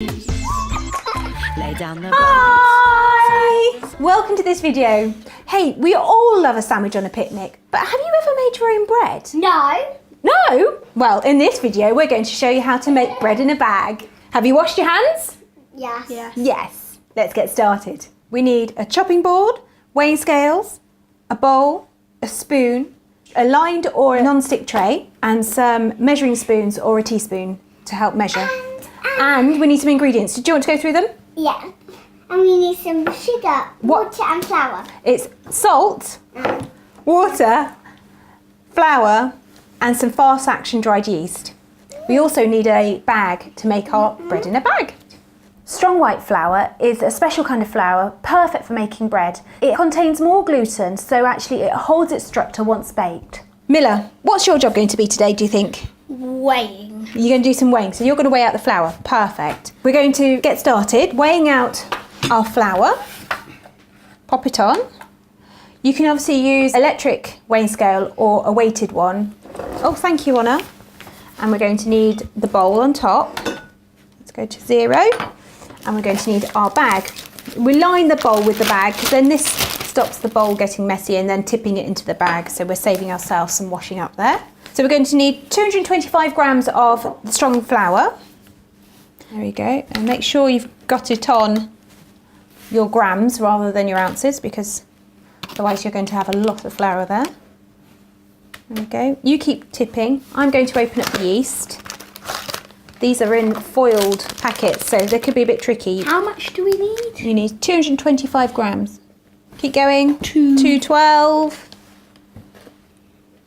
Lay down the Hi! Welcome to this video. Hey, we all love a sandwich on a picnic, but have you ever made your own bread? No. No? Well, in this video, we're going to show you how to make bread in a bag. Have you washed your hands? Yes. Yes. Let's get started. We need a chopping board, weighing scales, a bowl, a spoon, a lined or a non-stick tray, and some measuring spoons or a teaspoon to help measure. And we need some ingredients. Do you want to go through them? Yeah. And we need some sugar, water and flour. It's salt, water, flour, and some fast action dried yeast. We also need a bag to make our bread in a bag. Strong white flour is a special kind of flour, perfect for making bread. It contains more gluten, so actually it holds its structure once baked. Miller, what's your job going to be today, do you think? Weighing. You're going to do some weighing, so you're going to weigh out the flour. Perfect. We're going to get started weighing out our flour. Pop it on. You can obviously use electric weighing scale or a weighted one. Oh, thank you, Honor. And we're going to need the bowl on top. Let's go to 0. And we're going to need our bag. We line the bowl with the bag because then this stops the bowl getting messy and then tipping it into the bag. So we're saving ourselves some washing up there. So we're going to need 225 grams of strong flour. There we go. And make sure you've got it on your grams rather than your ounces, because otherwise you're going to have a lot of flour there. There we go. You keep tipping. I'm going to open up the yeast. These are in foiled packets, so they could be a bit tricky. How much do we need? You need 225 grams. Keep going. 212.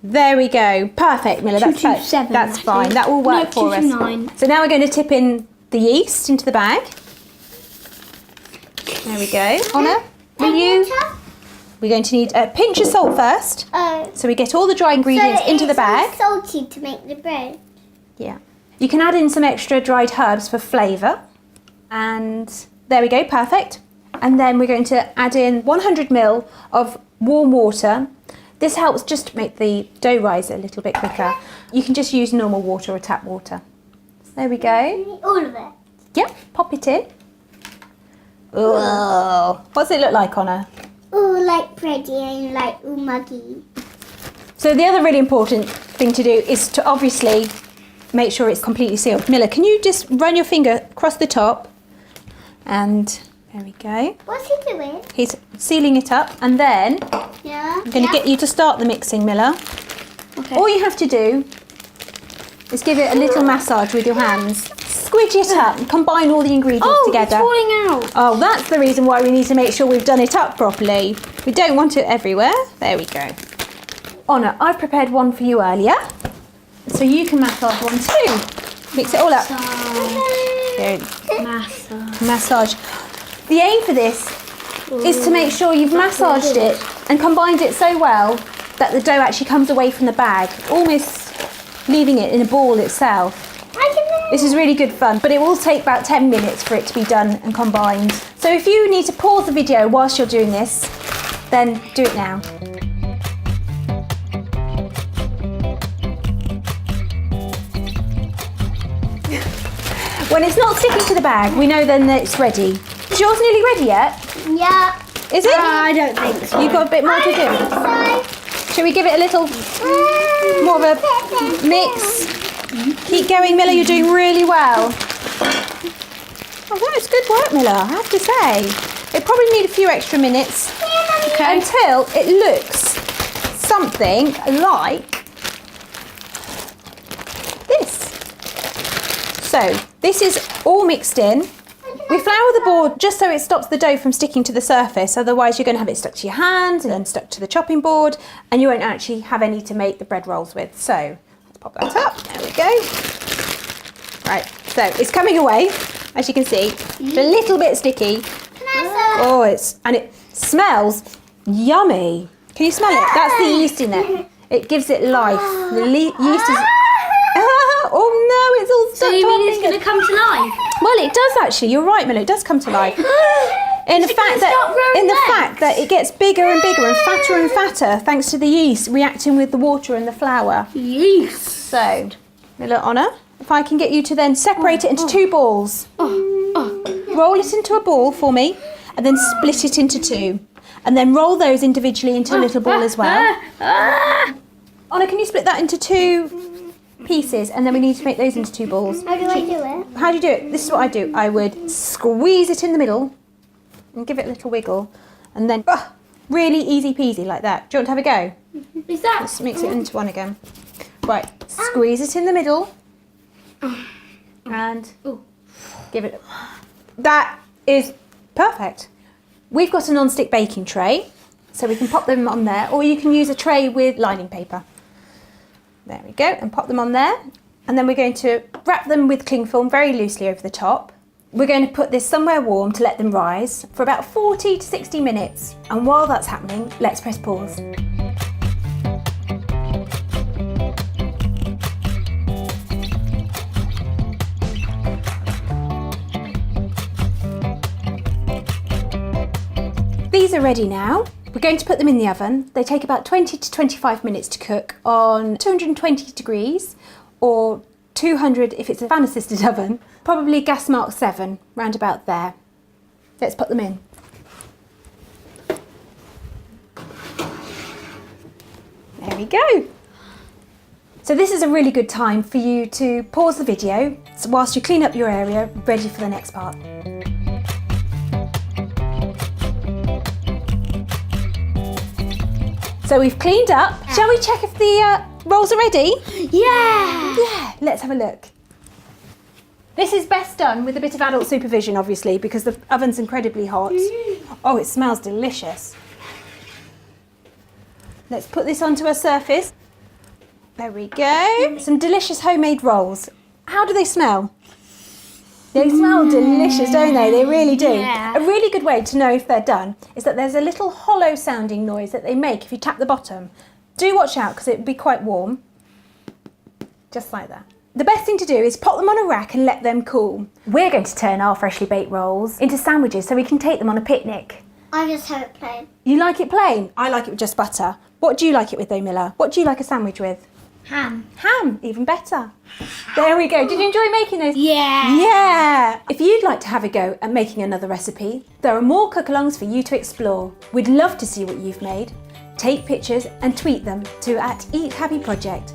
There we go. Perfect, Miller. That's 227. That's fine. That will work for us. 229. So now we're going to tip in the yeast into the bag. There we go. Honor, will you? Water? We're going to need a pinch of salt first. So we get all the dry ingredients into the bag. So it's salty to make the bread. Yeah. You can add in some extra dried herbs for flavour. And there we go, perfect. And then we're going to add in 100 ml of warm water. This helps just to make the dough rise a little bit quicker. You can just use normal water or tap water. There we go. All of it? Yep, pop it in. Ooh. What does it look like, Honor? Ooh, like pretty and like ooh, muggy. So the other really important thing to do is to obviously make sure it's completely sealed. Miller, can you just run your finger across the top? And there we go. What's he doing? He's sealing it up, and then Yeah. I'm going to get you to start the mixing, Miller. Okay. All you have to do is give it a little massage with your hands. Squidge it up and combine all the ingredients together. Oh, it's falling out. Oh, that's the reason why we need to make sure we've done it up properly. We don't want it everywhere. There we go. Honor, I've prepared one for you earlier, so you can massage one too. Mix it all up. Good. Massage. The aim for this is to make sure you've massaged it and combined it so well that the dough actually comes away from the bag, almost leaving it in a ball itself. This is really good fun, but it will take about 10 minutes for it to be done and combined. So if you need to pause the video whilst you're doing this, then do it now. When it's not sticking to the bag, we know then that it's ready. Is yours nearly ready yet? Yeah. Is it? I don't think so. You've got a bit more to do. Shall we give it a little more of a mix? Keep going, Miller, you're doing really well. Oh, that's good work, Miller, I have to say. It probably need a few extra minutes until it looks something like this. So, this is all mixed in. We flour the board just so it stops the dough from sticking to the surface, otherwise you're going to have it stuck to your hands and then stuck to the chopping board, and you won't actually have any to make the bread rolls with. So, pop that up. There we go. Right, so it's coming away, as you can see. It's a little bit sticky. Oh, it smells yummy. Can you smell it? That's the yeast in there. It gives it life. The yeast is. Oh no, it's all stuck. So you mean it's going to come to life? Well, it does actually. You're right, Miller. It does come to life. In the fact that it gets bigger and bigger and fatter thanks to the yeast reacting with the water and the flour. Yeast. So, Miller, Honor, if I can get you to then separate it into two balls. Oh. roll it into a ball for me, and then split it into two. And then roll those individually into a little ball as well. Anna, can you split that into two pieces? And then we need to make those into two balls. How do I do it? How do you do it? This is what I do. I would squeeze it in the middle and give it a little wiggle. And then, really easy peasy like that. Do you want to have a go? Is that? Let's mix it into one again. Right, squeeze it in the middle. And give it. That is perfect. We've got a non-stick baking tray, so we can pop them on there, or you can use a tray with lining paper. There we go, and pop them on there. And then we're going to wrap them with cling film very loosely over the top. We're going to put this somewhere warm to let them rise for about 40 to 60 minutes. And while that's happening, let's press pause. These are ready now. We're going to put them in the oven. They take about 20 to 25 minutes to cook on 220 degrees or 200 if it's a fan assisted oven. Probably gas mark 7, round about there. Let's put them in. There we go. So this is a really good time for you to pause the video whilst you clean up your area, ready for the next part. So we've cleaned up. Shall we check if the rolls are ready? Yeah. Yeah, let's have a look. This is best done with a bit of adult supervision, obviously, because the oven's incredibly hot. Oh, it smells delicious. Let's put this onto a surface. There we go. Some delicious homemade rolls. How do they smell? They smell delicious, don't they? They really do. Yeah. A really good way to know if they're done is that there's a little hollow sounding noise that they make if you tap the bottom. Do watch out because it would be quite warm. Just like that. The best thing to do is pop them on a rack and let them cool. We're going to turn our freshly baked rolls into sandwiches so we can take them on a picnic. I just have it plain. You like it plain? I like it with just butter. What do you like it with though, Miller? What do you like a sandwich with? Ham. Ham, even better. There we go. Did you enjoy making those? Yeah. Yeah. If you'd like to have a go at making another recipe, there are more cook-alongs for you to explore. We'd love to see what you've made. Take pictures and tweet them to @EatHappyProject.